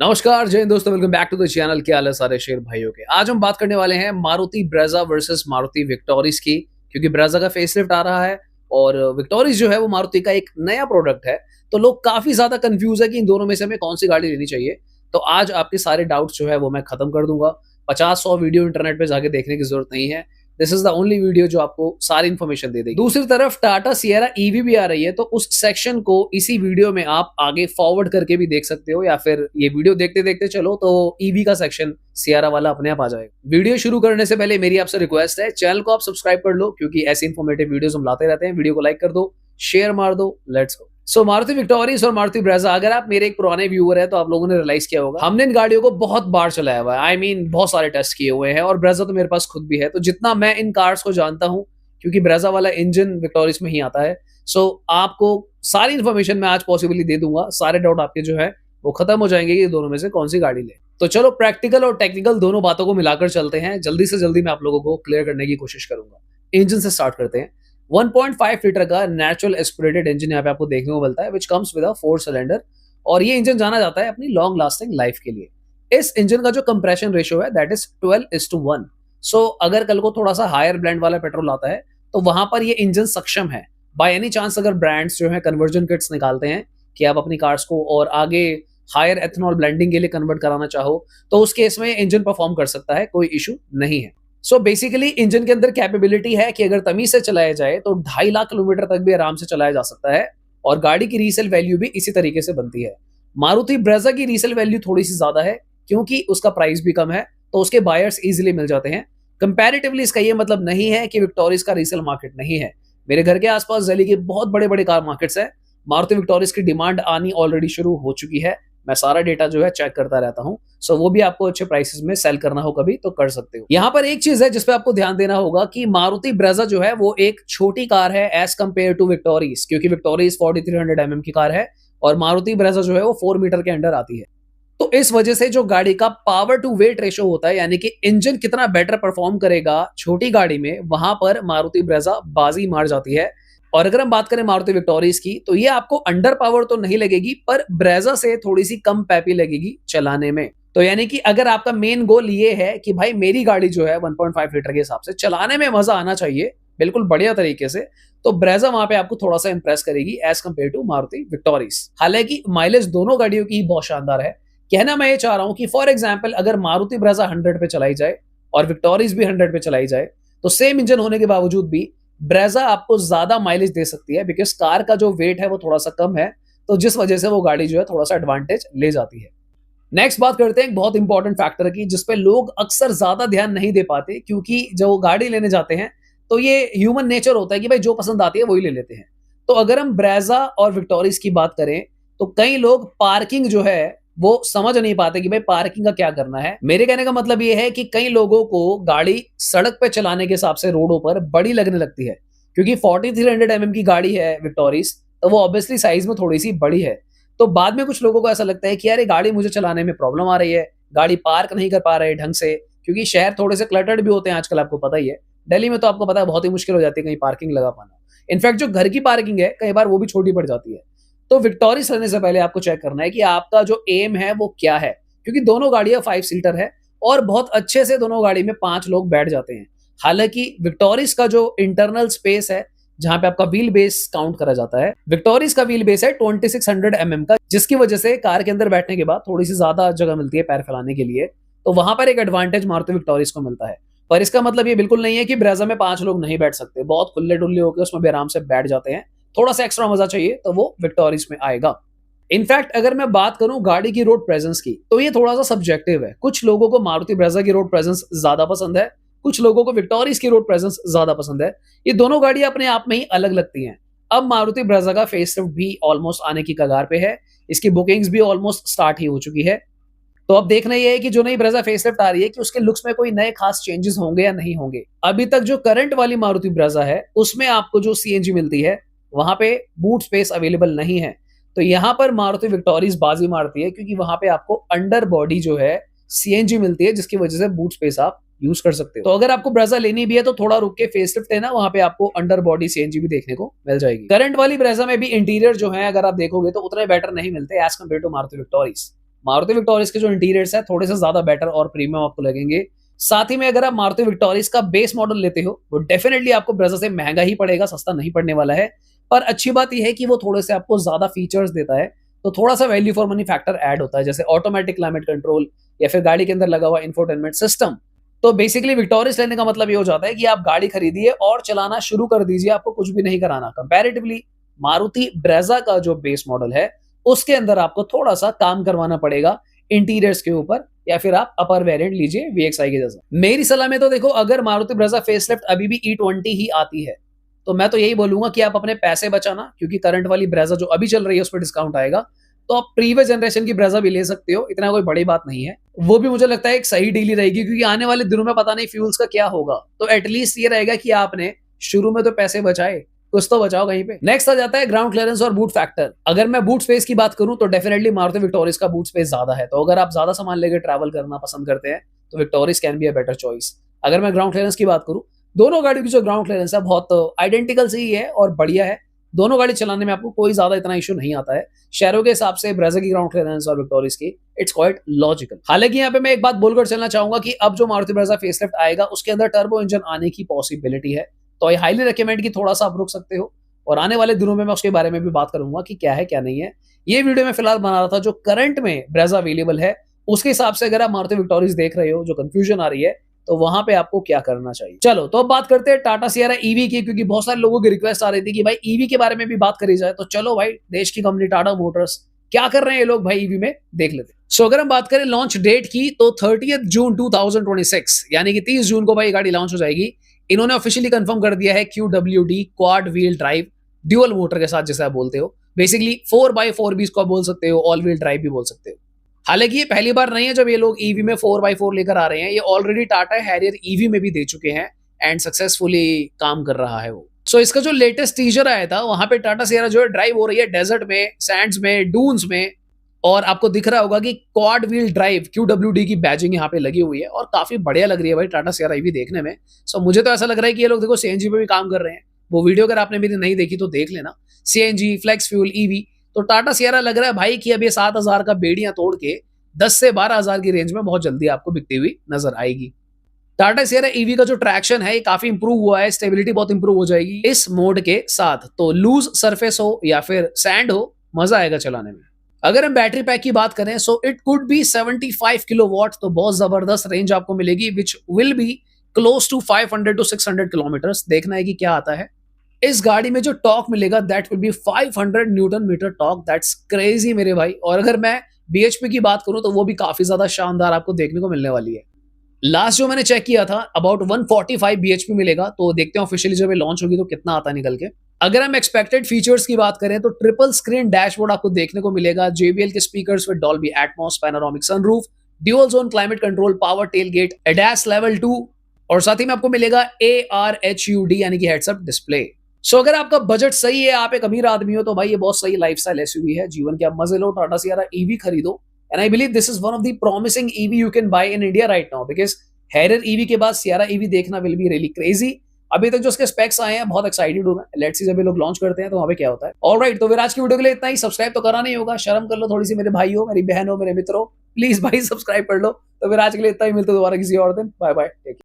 नमस्कार जय हिंद दोस्तों, welcome back to the channel. क्या हाल है सारे शेर भाइयों के। आज हम बात करने वाले हैं Maruti Brezza versus Maruti Victoris की, क्योंकि ब्रेजा का फेसलिफ्ट आ रहा है और विक्टोरिस जो है वो मारुति का एक नया प्रोडक्ट है। तो लोग काफी ज्यादा कंफ्यूज है कि इन दोनों में से हमें कौन सी गाड़ी लेनी चाहिए। तो आज आपके सारे डाउट्स जो है वो मैं खत्म कर दूंगा। 50-100 वीडियो इंटरनेट पे जाके देखने की जरूरत नहीं है। This is the only video जो आपको सारी इन्फॉर्मेशन दे देगी। दूसरी तरफ टाटा सिएरा ईवी भी आ रही है, तो उस सेक्शन को इसी वीडियो में आप आगे फॉरवर्ड करके भी देख सकते हो, या फिर ये वीडियो देखते देखते चलो तो ईवी का सेक्शन सिएरा वाला अपने आप आ जाएगा। वीडियो शुरू करने से पहले मेरी आपसे रिक्वेस्ट है, चैनल को आप सब्सक्राइब कर लो, क्योंकि ऐसी इन्फॉर्मेटिव वीडियोस हम लाते रहते हैं। वीडियो को लाइक कर दो, शेयर मार दो, let's go. So Maruti Victoris और मारुति ब्रेजा, अगर आप मेरे एक पुराने व्यूअर है तो आप लोगों ने रियलाइज किया होगा, हमने इन गाड़ियों को बहुत बार चलाया हुआ है। आई मीन बहुत सारे टेस्ट किए हुए हैं, और ब्रेजा तो मेरे पास खुद भी है। तो जितना मैं इन कार्स को जानता हूं, क्योंकि ब्रेजा वाला इंजन विक्टोरिस में ही आता है, सो आपको सारी इन्फॉर्मेशन मैं आज पॉसिबली दे दूंगा। सारे डाउट आपके जो है वो खत्म हो जाएंगे कि दोनों में से कौन सी गाड़ी ले। तो चलो प्रैक्टिकल और टेक्निकल दोनों बातों को मिलाकर चलते हैं। जल्दी से जल्दी मैं आप लोगों को क्लियर करने की कोशिश करूंगा। इंजन से स्टार्ट करते हैं। 1.5 लीटर का नेचुरल एस्पिरेटेड इंजन यहाँ पे आपको देखने को मिलता है, which comes with a 4 cylinder. और ये इंजन जाना जाता है अपनी लॉन्ग लास्टिंग लाइफ के लिए। इस इंजन का जो कंप्रेशन रेशियो है दैट इज 12:1। सो अगर कल को थोड़ा सा हायर ब्लेंड वाला पेट्रोल आता है तो वहां पर ये इंजन सक्षम है। बाय एनी चांस अगर ब्रांड्स जो है कन्वर्जन किट्स निकालते हैं कि आप अपनी कार्स को और आगे हायर एथेनॉल ब्लेंडिंग के लिए कन्वर्ट कराना चाहो, तो उस केस में इंजन परफॉर्म कर सकता है, कोई इशू नहीं है। सो बेसिकली इंजन के अंदर कैपेबिलिटी है कि अगर तमीज से चलाया जाए तो 2.5 लाख किलोमीटर तक भी आराम से चलाया जा सकता है, और गाड़ी की रीसेल वैल्यू भी इसी तरीके से बनती है। मारुति ब्रेजा की रीसेल वैल्यू थोड़ी सी ज्यादा है, क्योंकि उसका प्राइस भी कम है, तो उसके बायर्स इजीली मिल जाते हैं। कंपैरेटिवली इसका ये मतलब नहीं है कि विक्टोरिस का रीसेल मार्केट नहीं है। मेरे घर के आसपास दिल्ली के बहुत बड़े बड़े कार मार्केट्स है। मारुति विक्टोरिस की डिमांड आनी ऑलरेडी शुरू हो चुकी है। मैं सारा डेटा जो है चेक करता रहता हूं। सो वो भी आपको अच्छे प्राइसेस में सेल करना हो कभी तो कर सकते हो। यहाँ पर एक चीज है जिसपे आपको ध्यान देना होगा कि मारुति ब्रेजा जो है वो एक छोटी कार है एज कंपेयर टू विक्टोरिस, क्योंकि विक्टोरिस 4300 mm की कार है और मारुति ब्रेजा जो है वो 4 मीटर के अंडर आती है। तो इस वजह से जो गाड़ी का पावर टू वेट रेशो होता है, यानी कि इंजन कितना बेटर परफॉर्म करेगा छोटी गाड़ी में, वहां पर मारुति ब्रेजा बाजी मार जाती है। और अगर हम बात करें मारुति विक्टोरिस की, तो ये आपको अंडर पावर तो नहीं लगेगी, पर ब्रेजा से थोड़ी सी कम पैपी लगेगी चलाने में। तो यानी कि अगर आपका मेन गोल ये है कि भाई मेरी गाड़ी जो है 1.5 लीटर के हिसाब से चलाने में मजा आना चाहिए बिल्कुल बढ़िया तरीके से, तो ब्रेजा वहां पे आपको थोड़ा सा इंप्रेस करेगी as compare to Maruti Victoris. हालांकि माइलेज दोनों गाड़ियों की बहुत शानदार है। कहना मैं ये चाह रहा हूं कि फॉर एग्जाम्पल अगर मारुति ब्रेजा 100 पे चलाई जाए और विक्टोरिस भी 100 पे चलाई जाए, तो सेम इंजन होने के बावजूद भी ब्रेजा आपको ज्यादा माइलेज दे सकती है, बिकॉज कार का जो वेट है वो थोड़ा सा कम है, तो जिस वजह से वो गाड़ी जो है थोड़ा सा एडवांटेज ले जाती है। नेक्स्ट बात करते हैं एक बहुत इंपॉर्टेंट फैक्टर की, जिसपे लोग अक्सर ज्यादा ध्यान नहीं दे पाते, क्योंकि जब वो गाड़ी लेने जाते हैं तो ये ह्यूमन नेचर होता है कि भाई जो पसंद आती है वही ले लेते हैं। तो अगर हम ब्रेजा और विक्टोरिस की बात करें तो कई लोग पार्किंग जो है वो समझ नहीं पाते कि भाई पार्किंग का क्या करना है। मेरे कहने का मतलब ये है कि कई लोगों को गाड़ी सड़क पे चलाने के हिसाब से रोडों पर बड़ी लगने लगती है, क्योंकि 4300 mm की गाड़ी है विक्टोरिस, तो वो ऑब्वियसली साइज में थोड़ी सी बड़ी है। तो बाद में कुछ लोगों को ऐसा लगता है कि यार ये गाड़ी मुझे चलाने में प्रॉब्लम आ रही है, गाड़ी पार्क नहीं कर पा रहे ढंग से, क्योंकि शहर थोड़े से क्लटर्ड भी होते हैं आजकल, आपको पता ही है। दिल्ली में तो आपको पता है बहुत ही मुश्किल हो जाती है कहीं पार्किंग लगा पाना। इनफैक्ट जो घर की पार्किंग है कई बार वो भी छोटी पड़ जाती है। तो विक्टोरिस लेने से पहले आपको चेक करना है कि आपका जो एम है वो क्या है, क्योंकि दोनों गाड़ियां 5 सीटर है और बहुत अच्छे से दोनों गाड़ी में 5 लोग बैठ जाते हैं। हालांकि विक्टोरिस का जो इंटरनल स्पेस है, जहां पे आपका व्हील बेस काउंट करा जाता है, विक्टोरिस का व्हील बेस है 2600 mm का, जिसकी वजह से कार के अंदर बैठने के बाद थोड़ी सी ज्यादा जगह मिलती है पैर फैलाने के लिए। तो वहां पर एक एडवांटेज मारुति विक्टोरिस को मिलता है। पर इसका मतलब ये बिल्कुल नहीं है कि ब्रेजा में 5 लोग नहीं बैठ सकते, बहुत खुले डुल्ले होकर उसमें भी आराम से बैठ जाते हैं। थोड़ा सा एक्स्ट्रा मजा चाहिए तो वो विक्टोरिस में आएगा। इनफैक्ट अगर मैं बात करूं गाड़ी की रोड प्रेजेंस की, तो ये थोड़ा सा सब्जेक्टिव है। कुछ लोगों को मारुति ब्रेजा की रोड प्रेजेंस ज्यादा पसंद है, कुछ लोगों को विक्टोरिस की रोड प्रेजेंस ज्यादा पसंद है। ये दोनों गाड़ियां अपने आप में ही अलग लगती हैं। अब मारुति ब्रेजा का फेसलिफ्ट भी ऑलमोस्ट आने की कगार पे है, इसकी बुकिंग्स भी ऑलमोस्ट स्टार्ट ही हो चुकी है। तो अब देखना ये है कि जो नई ब्रेजा फेसलिफ्ट आ रही है कि उसके लुक्स में कोई नए खास चेंजेस होंगे या नहीं होंगे। अभी तक जो करंट वाली मारुति ब्रेजा है उसमें आपको जो सीएनजी मिलती है वहां पे बूट स्पेस अवेलेबल नहीं है। तो यहां पर मारुति विक्टोरिस बाजी मारती है, क्योंकि वहां पे आपको अंडर बॉडी जो है सीएनजी मिलती है, जिसकी वजह से बूट स्पेस आप यूज कर सकते हो। तो अगर आपको ब्रेजा लेनी भी है तो थोड़ा रुक के फेसलिफ्ट लेना, वहां पे आपको अंडर बॉडी सीएनजी भी देखने को मिल जाएगी। करंट वाली ब्रेजा में भी इंटीरियर जो है अगर आप देखोगे तो उतने बेटर नहीं मिलते as compare to Maruti Victoris. Maruti Victoris के जो इंटीरियर्स है थोड़े से ज्यादा बेटर और प्रीमियम आपको लगेंगे। साथ ही में अगर आप मारुति विक्टोरियस का बेस मॉडल लेते हो वो डेफिनेटली आपको ब्रेजा से महंगा ही पड़ेगा, सस्ता नहीं पड़ने वाला है। पर अच्छी बात यह है कि वो थोड़े से आपको ज्यादा फीचर्स देता है, तो थोड़ा सा value for money factor add होता है, जैसे ऑटोमेटिक क्लाइमेट कंट्रोल या फिर गाड़ी के अंदर लगा हुआ इंफोटेनमेंट सिस्टम। तो बेसिकली विक्टोरियस लेने का मतलब ये हो जाता है कि आप गाड़ी खरीदिए और चलाना शुरू कर दीजिए, आपको कुछ भी नहीं कराना। कंपैरेटिवली मारुति ब्रेजा का जो बेस मॉडल है उसके अंदर आपको थोड़ा सा काम करवाना पड़ेगा इंटीरियर्स के ऊपर, या फिर आप अपर वेरिएंट लीजिए VXI के जैसा। मेरी सलाह में तो देखो, अगर मारुति ब्रेजा फेसलिफ्ट अभी भी E20 ही आती है तो मैं तो यही बोलूंगा कि आप अपने पैसे बचाना, क्योंकि करंट वाली ब्रेजा जो अभी चल रही है उस पर डिस्काउंट आएगा, तो आप प्रीवियस जनरेशन की ब्रेजा भी ले सकते हो, इतना कोई बड़ी बात नहीं है। वो भी मुझे लगता है एक सही डील ही रहेगी, क्योंकि आने वाले दिनों में पता नहीं फ्यूल्स का क्या होगा, तो एटलीस्ट ये रहेगा कि आपने शुरू में तो पैसे बचाए, कुछ तो बचाओ कहीं पे। नेक्स्ट आ जाता है ग्राउंड क्लियरेंस और बूट फैक्टर। अगर मैं बूट स्पेस की बात करूं तो डेफिनेटली मारुति विक्टोरियस का बूट स्पेस ज्यादा है, तो अगर आप ज्यादा सामान लेकर ट्रैवल करना पसंद करते हैं तो victorious can be a better choice. अगर मैं ग्राउंड क्लियरेंस की बात करूं, दोनों गाड़ियों की जो ग्राउंड क्लियरेंस है बहुत आइडेंटिकल सी ही है और बढ़िया है। दोनों गाड़ी चलाने में आपको कोई ज्यादा इतना इशू नहीं आता है। शहरों के हिसाब से ब्रेजा की ग्राउंड क्लियरेंस और विक्टोरियस की इट्स क्वाइट लॉजिकल। हालांकि यहाँ पे मैं एक बात बोलकर चलना चाहूंगा कि अब जो मारुति ब्रेजा फेसलिफ्ट आएगा उसके अंदर टर्बो इंजन आने की पॉसिबिलिटी है, तो आई हाईली रिकमेंड कि थोड़ा सा आप रुक सकते हो, और आने वाले दिनों में मैं उसके बारे में भी बात करूंगा कि क्या है क्या नहीं है। ये वीडियो मैं फिलहाल बना रहा था जो करंट में ब्रेजा अवेलेबल है, उसके हिसाब से अगर आप मारुति विक्टोरियस देख रहे हो, जो कंफ्यूजन आ रही है, तो वहां पे आपको क्या करना चाहिए। चलो तो अब बात करते हैं टाटा सियारा ईवी की, क्योंकि बहुत सारे लोगों की रिक्वेस्ट आ रही थी कि भाई ईवी के बारे में भी बात करी जाए, तो चलो भाई देश की कंपनी टाटा मोटर्स क्या कर रहे हैं ये लोग भाई ईवी में, देख लेते हैं। सो अगर हम बात करें लॉन्च डेट की तो 30 जून 2026 यानी कि 30 जून को भाई गाड़ी लॉन्च हो जाएगी। इन्होंने ऑफिशियली कंफर्म कर दिया है QWD quad wheel drive dual motor के साथ, जैसे आप बोलते हो, बेसिकली 4x4 भी इसको बोल सकते हो, ऑल व्हील ड्राइव भी बोल सकते हो। हालांकि ये पहली बार नहीं है जब ये लोग ईवी में 4x4 लेकर आ रहे हैं, ये ऑलरेडी टाटा हैरियर ईवी में भी दे चुके हैं एंड सक्सेसफुली काम कर रहा है वो। सो इसका जो लेटेस्ट टीजर आया था वहां पे टाटा सियारा जो है ड्राइव हो रही है डेजर्ट में, सैंड्स में, डून्स में, और आपको दिख रहा होगा कि क्वाड व्हील ड्राइव QWD की बैजिंग यहाँ पे लगी हुई है और काफी बढ़िया लग रही है भाई टाटा सियारा ईवी देखने में। सो मुझे तो ऐसा लग रहा है कि ये लोग देखो CNG पे भी काम कर रहे हैं। वो वीडियो अगर आपने मेरी नहीं देखी तो देख लेना, CNG फ्लेक्स फ्यूल ईवी। तो टाटा सियारा लग रहा है भाई कि अब ये 7,000 का बेड़ियां तोड़ के 10 से 12,000 की रेंज में बहुत जल्दी आपको बिकती हुई नजर आएगी। टाटा सियारा ईवी का जो ट्रैक्शन है ये काफी इंप्रूव हुआ है, स्टेबिलिटी बहुत इंप्रूव हो जाएगी इस मोड के साथ। तो लूज सरफेस हो या फिर सैंड हो, मजा आएगा चलाने में। अगर हम बैटरी पैक की बात करें so it could be 75 kilowatt, तो बहुत जबरदस्त रेंज आपको मिलेगी, which will be close to 500 to 600 kilometres. देखना है कि क्या आता है। इस गाड़ी में जो टॉर्क मिलेगा that will be 500 newton metre torque, that's crazy मेरे भाई। और अगर मैं BHP की बात करूं तो वो भी काफी ज्यादा शानदार आपको देखने को मिलने वाली है। लास्ट जो मैंने चेक किया था अबाउट 145 BHP मिलेगा, तो देखते हैं ऑफिशियली जब ये लॉन्च होगी तो कितना आता है निकल के। अगर हम एक्सपेक्टेड फीचर्स की बात करें तो ट्रिपल स्क्रीन डैशबोर्ड आपको देखने को मिलेगा, JBL के speakers with Dolby Atmos, panoramic sunroof, dual zone climate control, power tailgate, ADAS level 2, और साथ ही में आपको मिलेगा ARHUD यानी कि हेड्स अप डिस्प्ले। सो अगर आपका बजट सही है, आप एक अमीर आदमी हो, तो भाई ये बहुत सही लाइफस्टाइल SUV है। जीवन के आप मजे लो, टाटा सियारा ईवी खरीदो। And I believe this is one of the promising EV you can buy in India right now, because Harrier EV के बाद सियारा ईवी देखना विल बी रियली क्रेजी। अभी तक जो उसके स्पेक्स आए हैं बहुत एक्साइटेड हूं मैं, लेट्स सी जब ये लोग लॉन्च करते हैं तो वहां पे क्या होता है। ऑलराइट, तो फिर आज की वीडियो के लिए इतना ही। सब्सक्राइब तो करा नहीं होगा, शर्म कर लो थोड़ी सी, मेरे भाई हो, मेरी बहन हो, मेरे मित्र हो, प्लीज भाई सब्सक्राइब कर लो। तो फिर आज के लिए इतना ही, मिलते दोबारा किसी और दिन। Bye bye.